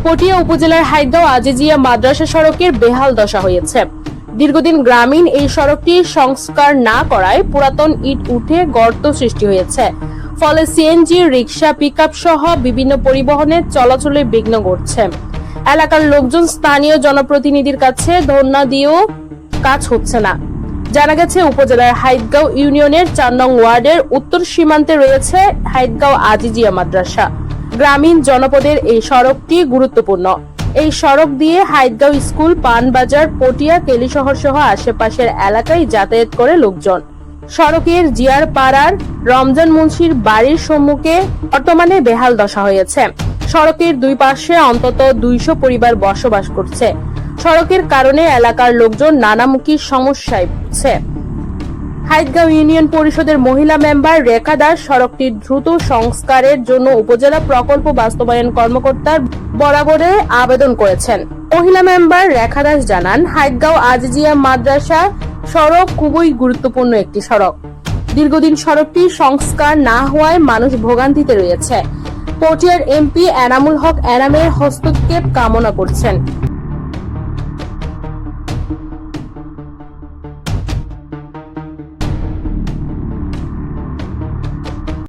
পটিয়া উপজেলার হাইদগাঁও আজিজিয়া মাদ্রাসা সড়কের বেহাল দশা হয়েছে। দীর্ঘদিন গ্রামীণ এই সড়কটি সংস্কার না করায় পুরাতন ইট উঠে গর্ত সৃষ্টি হয়েছে। ফলে সিএনজি, রিকশা, পিকআপ সহ বিভিন্ন পরিবহনের চলাচলে বিঘ্ন ঘটছে। এলাকার লোকজন স্থানীয় জনপ্রতিনিধির কাছে ধর্ণা দিয়েও কাজ হচ্ছে না। জানা গেছে, উপজেলার হাইদগাঁও ইউনিয়নের ৪ নং ওয়ার্ডের উত্তর সীমান্তে রয়েছে হাইদগাঁও আজিজিয়া মাদ্রাসা। গ্রামীণ জনপদের এই সড়কটি গুরুত্বপূর্ণ। এই সড়ক দিয়ে হাইদগাঁও স্কুল, পানবাজার, পটিয়া, কেলিশহর সহ আশেপাশের এলাকায় যাতায়াত করে লোকজন। সড়কের জিয়ার পাড়ার রমজান মুন্সির বাড়ির সম্মুখে বর্তমানে বেহাল দশা হয়েছে। সড়কের দুই পাশে অন্তত ২০০ পরিবার বসবাস করছে। সড়কের কারণে এলাকার লোকজন নানামুখী সমস্যায় ভুগছে। হাইদগাঁও ইউনিয়ন পরিষদের মহিলা মেম্বার রেখা দাস সড়কটির দ্রুত সংস্কারের জন্য উপজেলা প্রকল্প বাস্তবায়ন কর্মকর্তার বরাবরে আবেদন করেছেন। মহিলা মেম্বার রেখা দাস জানান, হাইদগাঁও আজিজিয়া মাদ্রাসা সড়ক খুবই গুরুত্বপূর্ণ একটি সড়ক। দীর্ঘদিন সড়কটি সংস্কার না হওয়ায় মানুষ ভোগান্তিতে রয়েছে। পটিয়ার এমপি এনামুল হক এনামের হস্তক্ষেপ কামনা করছেন।